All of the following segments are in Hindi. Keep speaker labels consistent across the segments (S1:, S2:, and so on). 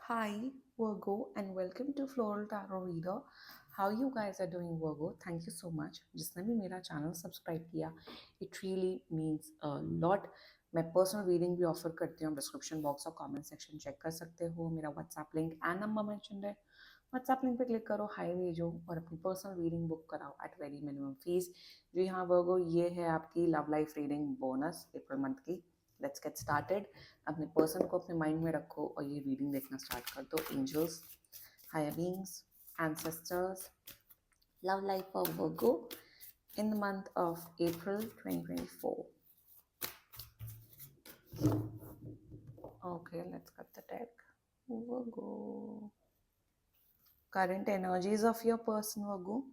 S1: Hi, Virgo, and welcome to Floral Tarot Reader. How you guys are doing, Virgo? Thank you so much. जिसने भी मेरा चैनल सब्सक्राइब किया, it really means a lot. मैं पर्सनल रीडिंग भी ऑफर करती हूँ. डिस्क्रिप्शन बॉक्स और कमेंट सेक्शन चेक कर सकते हो. मेरा WhatsApp link and number mention है. व्हाट्सएप लिंक पे क्लिक करो, हाई भेजो और अपनी पर्सनल रीडिंग बुक कराओ एट वेरी मिनिमम फीस. जी हाँ वर्गो, ये है आपकी love life reading bonus April month की. Let's get started. अपने पर्सन को अपने माइंड में रखो और ये रीडिंग देखना स्टार्ट कर दो. Angels, higher beings, ancestors, love life of Virgo in the month of April 2024. Okay, let's cut the deck. Virgo. Current energies of your person, Virgo.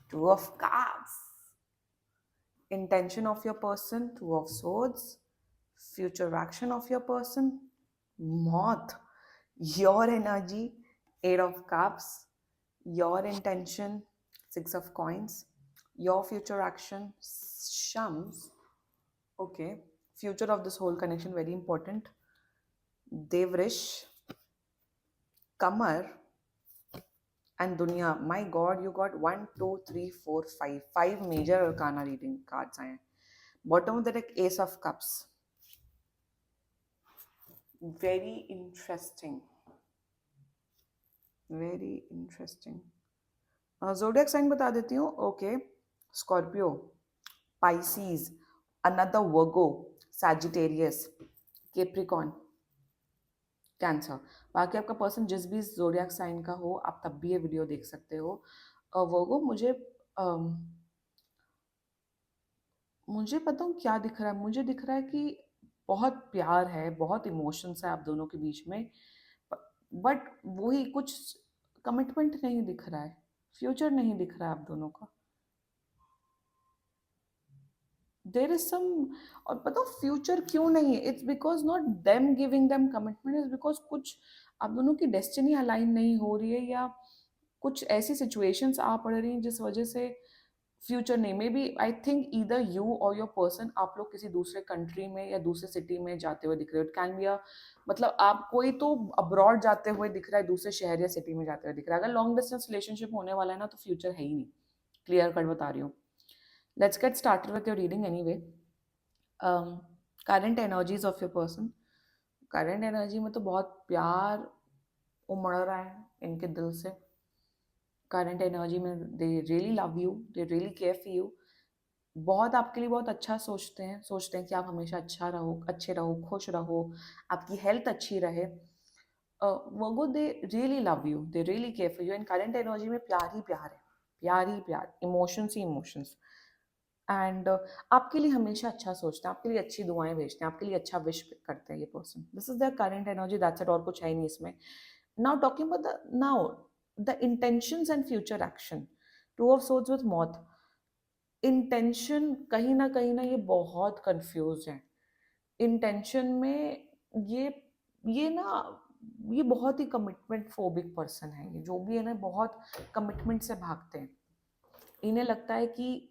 S1: Two of Cups. Intention of your person, Two of Swords. Future action of your person, Moth. Your energy, Eight of Cups. Your intention, Six of Coins. Your future action, Shams. Okay, future of this whole connection very important. Devrish, Kamar, and Dunya. My God, you got 1, 2, 3, 4, 5. 5 major arcana reading cards. Bottom of the deck, Ace of Cups. Very interesting. Very interesting. Zodiac sign बता देती हूँ. Okay, Scorpio, Pisces, another Virgo, Sagittarius, Capricorn, cancer. बाकी आपका पर्सन जिस भी जोडियक साइन का हो, आप तब भी ये वीडियो देख सकते हो. वर्गो, मुझे पता हूँ क्या दिख रहा है. मुझे दिख रहा है कि बहुत प्यार है, बहुत इमोशंस है आप दोनों के बीच में, बट वही कुछ कमिटमेंट नहीं दिख रहा है, फ्यूचर नहीं दिख रहा है आप दोनों का. There is some. और पता फ्यूचर क्यों नहीं है? It's because not them giving them commitment, is because कुछ आप दोनों की डेस्टिनी अलाइन नहीं हो रही है, या कुछ ऐसी सिचुएशंस आ पड़ रही हैं जिस वजह से फ्यूचर नहीं. Maybe I think either you और योर पर्सन, आप लोग किसी दूसरे कंट्री में या दूसरे सिटी में जाते हुए दिख रहे हो. इट कैन बी अ, मतलब आप कोई तो अब्रॉड जाते हुए दिख रहा है, दूसरे शहर या सिटी में जाते हुए दिख रहा है. अगर लॉन्ग डिस्टेंस रिलेशनशिप होने वाला है ना, तो फ्यूचर है ही नहीं. क्लियर कट बता रही हूँ. Let's get started with your reading anyway. Current energies of your person. Current energy में तो बहुत प्यार उमड़ रहा है इनके दिल से. Current energy में they really love you, they really care for you. बहुत आपके लिए बहुत अच्छा सोचते हैं कि आप हमेशा अच्छे रहो, खुश रहो, आपकी हेल्थ अच्छी रहे. वो they really love you, they really care for you. And current energy में प्यार ही प्यार है, प्यार ही प्यार, इमोशंस ही इमोशंस. एंड आपके लिए हमेशा अच्छा सोचते हैं, आपके लिए अच्छी दुआएं भेजते हैं, आपके लिए अच्छा विश करते हैं ये person. This is the current energy, that's it. और कुछ है नहीं इसमें. Now talking about the intentions and future action. Two of swords with moth. Intention कहीं ना ये बहुत कंफ्यूज है. इंटेंशन में ये ये ना ये बहुत ही कमिटमेंट फोबिक पर्सन है. ये जो भी है ना, बहुत कमिटमेंट से भागते हैं. इन्हें लगता है कि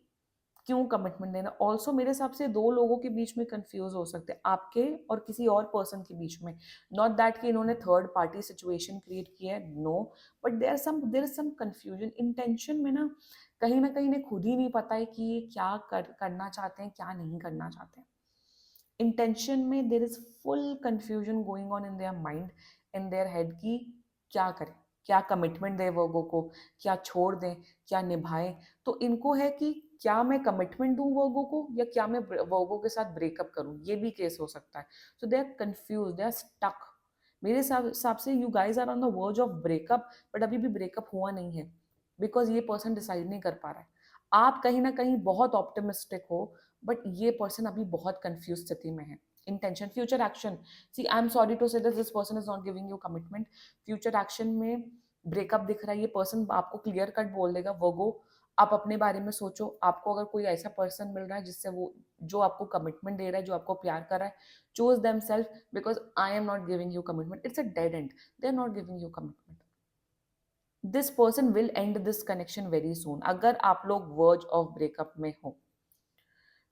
S1: क्यों कमिटमेंट देना. ऑल्सो मेरे हिसाब से दो लोगों के बीच में कंफ्यूज हो सकते हैं, आपके और किसी और पर्सन के बीच में. नॉट दैट कि इन्होंने थर्ड पार्टी सिचुएशन क्रिएट की है, no, but there is some confusion. Intention में ना कहीं इन्हें खुद ही नहीं पता है कि ये क्या करना चाहते हैं, क्या नहीं करना चाहते हैं. इंटेंशन में there is full confusion going on in their mind, in their head, कि क्या करें, क्या कमिटमेंट दें वर्गो को, क्या छोड़ दें, क्या निभाएं. तो इनको है कि क्या मैं कमिटमेंट दूं वर्गो को, या क्या मैं वर्गो के साथ ब्रेकअप करूं. ये भी केस हो सकता है. So they are confused, they are stuck. मेरे हिसाब से you guys are on the verge of breakup, but अभी भी ब्रेकअप हुआ नहीं है, बिकॉज ये पर्सन डिसाइड नहीं कर पा रहा है. आप कहीं ना कहीं बहुत ऑप्टिमिस्टिक हो, बट ये पर्सन अभी बहुत कंफ्यूज स्थिति में है. Intention, future action. See, I am sorry to say this person is not giving you commitment. Future action में ब्रेकअप दिख रहा है. ये पर्सन आपको क्लियर कट बोल देगा, वर्गो आप अपने बारे में सोचो. आपको अगर कोई ऐसा पर्सन मिल रहा है जिससे वो, जो आपको कमिटमेंट दे रहा है, जो आपको प्यार कर रहा है, choose them self, because I am not giving you commitment. It's a dead end. They are not giving you commitment. This person will end this connection very soon, अगर आप लोग वर्ज ऑफ ब्रेकअप में हो.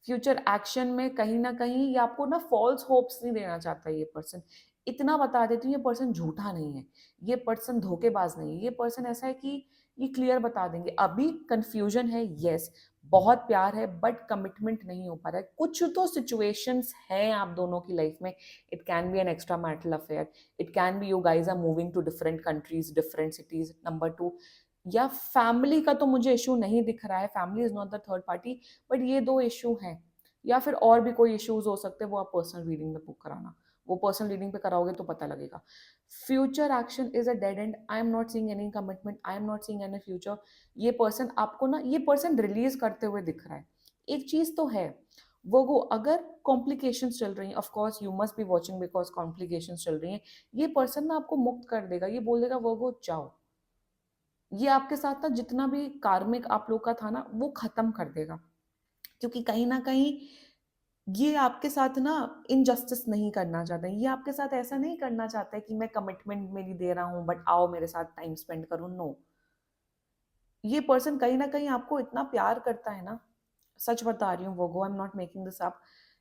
S1: फ्यूचर एक्शन में कहीं ना कहीं ये आपको ना फॉल्स होप्स नहीं देना चाहता ये पर्सन. इतना बता देती हूँ, ये पर्सन झूठा नहीं है, ये पर्सन धोखेबाज नहीं है, ये पर्सन ऐसा है कि ये क्लियर बता देंगे। अभी कंफ्यूजन है, यस, बहुत प्यार है, बट कमिटमेंट नहीं हो पा रहा है। कुछ तो सिचुएशंस हैं आप दोनों की लाइफ में। It can be an extra marital affair, it can be you guys are moving to different countries, different cities, number two, या फैमिली का तो मुझे इशू नहीं दिख रहा है, family is not the third party, but ये दो इशू हैं। या फिर और भी कोई इश्यूज हो सकते हैं, वो आप पर्सनल रीडिंग में बुक कराना, वो पर्सनल रीडिंग पे कराओगे तो पता लगेगा। Future action is a dead and, I am not seeing any commitment, I am not seeing any future. ये पर्सन आपको ना, ये पर्सन रिलीज करते हुए दिख रहा है। एक चीज तो है वो अगर कॉम्प्लिकेशंस चल रही हैं, of course you must be watching because complications चल रही हैं, ये पर्सन ना आपको मुक्त कर देगा, ये बोल देगा वो जाओ, ये आपके साथ ना जितना भी कार्मिक आप लोग का था ना वो खत्म कर देगा। क्योंकि कहीं ना कहीं ये आपके साथ ना इनजस्टिस नहीं करना चाहता है, ये आपके साथ ऐसा नहीं करना चाहता है कि मैं कमिटमेंट मेरी दे रहा हूँ बट आओ मेरे साथ टाइम स्पेंड करो, नो। ये पर्सन कहीं ना कहीं आपको इतना प्यार करता है ना, सच बता रही हूँ वो, आई am not making this up.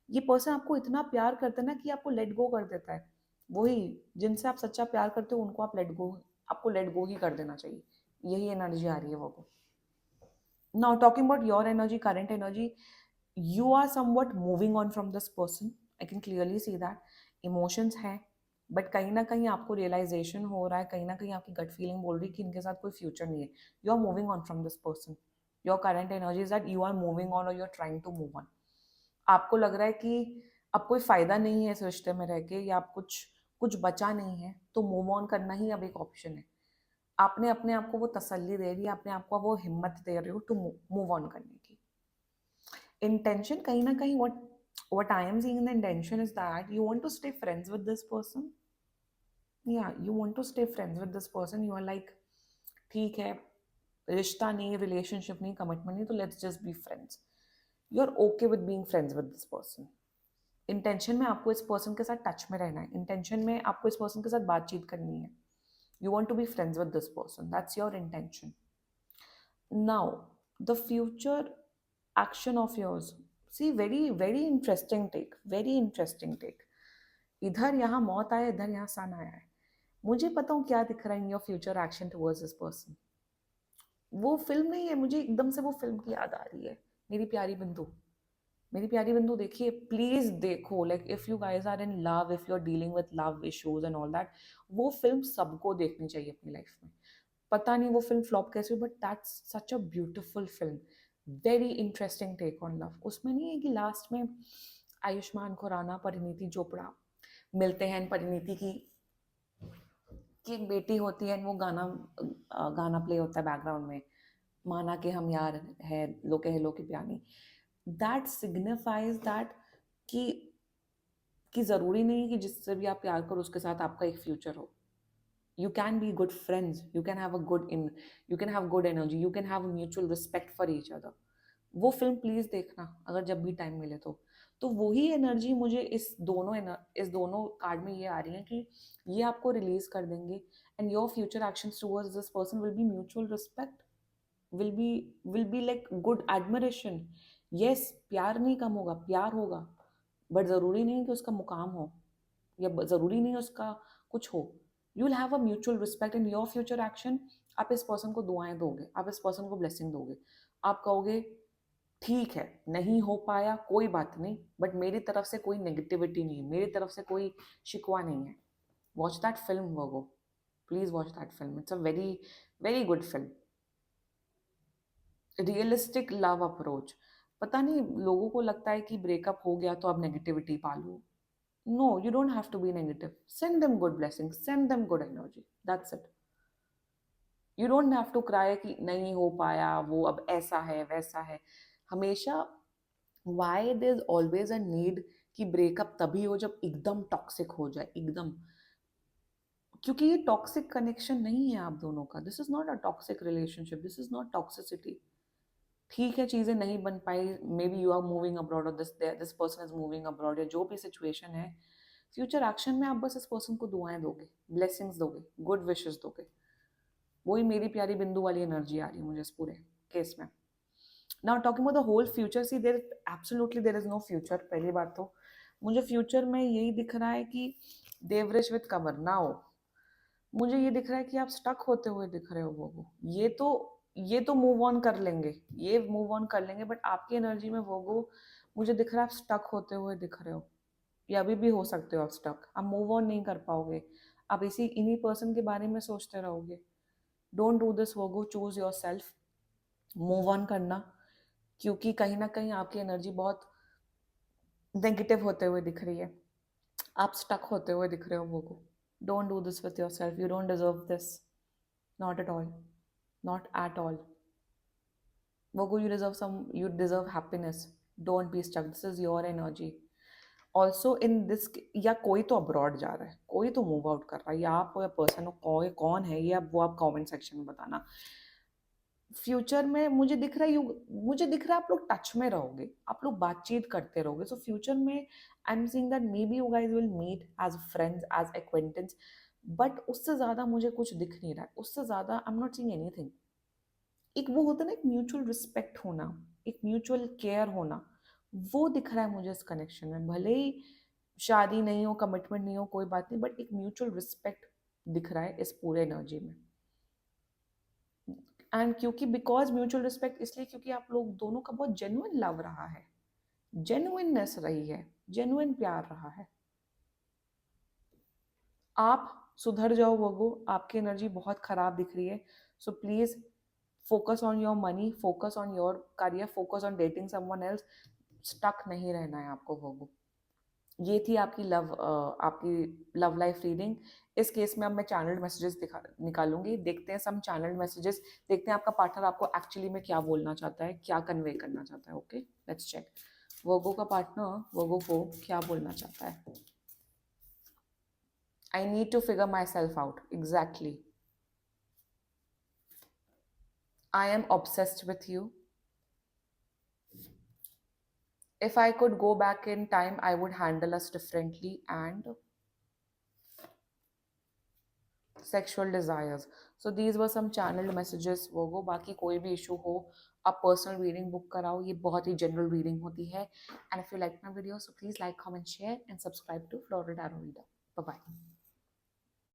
S1: ये पर्सन आपको इतना प्यार करता है ना कि आपको लेट गो कर देता है। वही जिनसे आप सच्चा प्यार करते हो उनको आप लेट गो, आपको लेट गो ही कर देना चाहिए। यही एनर्जी आ रही है वो। Now talking about your energy, current energy, you are somewhat moving on from this person. I can clearly see that. Emotions हैं, बट कहीं ना कहीं आपको रियलाइजेशन हो रहा है, कहीं ना कहीं आपकी गट फीलिंग बोल रही है कि इनके साथ कोई फ्यूचर नहीं है। You are moving on from this person, your current energy is that you are moving on और you are trying to move on. आपको लग रहा है कि अब कोई फायदा नहीं है इस रिश्ते में रह के, या आप कुछ कुछ बचा नहीं है, तो मूव ऑन करना ही अब एक ऑप्शन है। आपने अपने आप को वो तसल्ली दे रही है, अपने आप को वो हिम्मत दे रहे हो टू मूव ऑन करने की। Intention, kahin na kahin, what I am seeing in the intention is that you want to stay friends with this person. Yeah, you want to stay friends with this person. You are like, ठीक है, रिश्ता नहीं, रिलेशनशिप नहीं, कमिटमेंट नहीं, तो let's just be friends. You are okay with being friends with this person. Intention में आपको इस पर्सन के साथ टच में रहना है, इंटेंशन में आपको इस पर्सन के साथ बातचीत करनी है। You want to be friends with this person, that's your intention. Now the future action of yours, see, very very interesting take, very interesting take। इधर यहाँ मौत आया, इधर यहाँ सन आया है। मुझे पता हूँ क्या दिख रहा है in your future action towards this person. वो फिल्म नहीं है, मुझे एकदम से वो फिल्म की याद आ रही है, मेरी प्यारी बिंदु। मेरी प्यारी बिंदु देखिए, प्लीज देखो, like if you guys are in love, if you are dealing with love issues and all that, वो फिल्म सबको देखनी चाहिए अपनी लाइफ में। पता नहीं वो फिल्म फ्लॉप कैसे हुई, but that's such a beautiful film, very interesting take on love. उसमें नहीं है कि लास्ट में आयुष्मान खुराना, परिणीति चोपड़ा मिलते हैं, परिणीति की एक बेटी होती है, वो गाना गाना प्ले होता है बैकग्राउंड में, माना कि हम यार है, लो कह लो कि प्यानी। दैट सिग्निफाइज दैट कि कि ज़रूरी नहीं कि जिससे भी आप प्यार करो उसके साथ आपका एक फ्यूचर हो। You can be good friends, you can have a you can have good energy, you can have a mutual respect for each other। वो फिल्म प्लीज देखना अगर जब भी टाइम मिले तो वही एनर्जी मुझे इस दोनों कार्ड में ये आ रही है कि ये आपको रिलीज कर देंगे, and your future actions towards this person will be mutual respect, will be will be like good admiration. Yes, प्यार नहीं कम होगा, प्यार होगा, बट ज़रूरी नहीं कि उसका मुकाम हो, या ज़रूरी नहीं उसका कुछ हो। You will have a mutual respect in your future action. आप इस पर्सन को दुआएं दोगे, आप इस पर्सन को ब्लेसिंग दोगे, आप कहोगे ठीक है नहीं हो पाया कोई बात नहीं, बट मेरी तरफ से कोई नेगेटिविटी नहीं है, मेरी तरफ से कोई शिकवा नहीं है। Watch that film Virgo, please watch that film, it's a very very good film. Realistic love approach. पता नहीं लोगों को लगता है कि ब्रेकअप हो गया तो आप नेगेटिविटी पालो। No, you don't have to be negative, send them good blessing, send them good energy, that's it. You don't have to cry कि नहीं हो पाया, वो अब ऐसा है वैसा है। हमेशा why there is always a need कि ब्रेकअप तभी हो जब एकदम टॉक्सिक हो जाए, एकदम। क्योंकि ये टॉक्सिक कनेक्शन नहीं है आप दोनों का, this is not a toxic relationship, this is not toxicity. ठीक है चीजें नहीं बन पाई, may B you are moving abroad और this person is moving abroad, या जो भी सिचुएशन है, फ्यूचर एक्शन में आप बस इस पर्सन को दुआएं दोगे, ब्लेसिंग्स दोगे, गुड विशेस दोगे। वही मेरी प्यारी बिंदु वाली एनर्जी आ रही है मुझे इस पूरे केस में। Now talking about the whole future, see there absolutely there is no future. पहली बात तो मुझे फ्यूचर में यही दिख रहा है कि देवरिश विद कमर नाउ। मुझे ये दिख रहा है कि आप स्टक होते हुए दिख रहे हो वोगो। ये तो मूव ऑन कर लेंगे, ये मूव ऑन कर लेंगे, बट आपकी एनर्जी में वोगो मुझे दिख रहा है आप स्टक होते हुए दिख रहे हो, या अभी भी हो सकते हो आप स्टक, आप मूव ऑन नहीं कर पाओगे, आप इसी इन्हीं पर्सन के बारे में सोचते रहोगे। Don't do this Virgo, choose yourself, move on करना, क्योंकि कहीं ना कहीं आपकी एनर्जी बहुत नेगेटिव होते हुए दिख रही है, आप स्टक होते हुए दिख रहे हो Virgo. Don't do this with yourself, you don't deserve this, not at all, not at all. Virgo, you deserve happiness. Don't be stuck. This is your energy. Also in this, या कोई तो अब्रॉड जा रहा है, कोई तो मूव आउट कर रहा है, या आप हो या पर्सन हो, कोई कौन है ये, अब वो आप कमेंट सेक्शन में बताना। फ्यूचर में मुझे दिख रहा है आप लोग टच में रहोगे, आप लोग बातचीत करते रहोगे। सो फ्यूचर में I am seeing that may be you guys will meet as friends, as acquaintance, but उससे ज़्यादा मुझे कुछ दिख नहीं रहा है, उससे ज़्यादा आई एम नॉट सीइंग एनीथिंग। एक वो होता है ना, एक म्यूचुअल रिस्पेक्ट होना, एक म्यूचुअल केयर होना, वो दिख रहा है मुझे इस कनेक्शन में। भले ही शादी नहीं हो, कमिटमेंट नहीं हो, कोई बात नहीं, बट एक म्यूचुअल रिस्पेक्ट दिख रहा है इस पूरे एनर्जी में। एंड क्योंकि बिकॉज म्यूचुअल रिस्पेक्ट इसलिए क्योंकि आप लोग दोनों का बहुत जेन्युइन लव रहा है, जेन्युइननेस रही है, जेन्युइन प्यार रहा है। आप सुधर जाओ वोगो, आपकी एनर्जी बहुत खराब दिख रही है। So please focus on your money, focus on your career, focus on dating someone else. Stuck नहीं रहना है आपको वोगो। ये थी आपकी लव लाइफ रीडिंग। इस केस में अब मैं चैनल्ड मैसेजेस निकालूंगी, देखते हैं सम चैनल्ड मैसेजेस, देखते हैं आपका पार्टनर आपको एक्चुअली में क्या बोलना चाहता है, क्या कन्वे करना चाहता है। ओके, लेट्स चेक वर्गो का पार्टनर वर्गो को क्या बोलना चाहता है। I need to figure myself out exactly. I am obsessed with you. If I could go back in time, I would handle us differently, and sexual desires. So these were some channeled messages. वो बाकी कोई भी issue हो, आप personal reading book कराओ, ये बहुत ही general reading होती है। And if you like my video, so please like, comment, share, and subscribe to Floral Tarot Reader. Bye bye.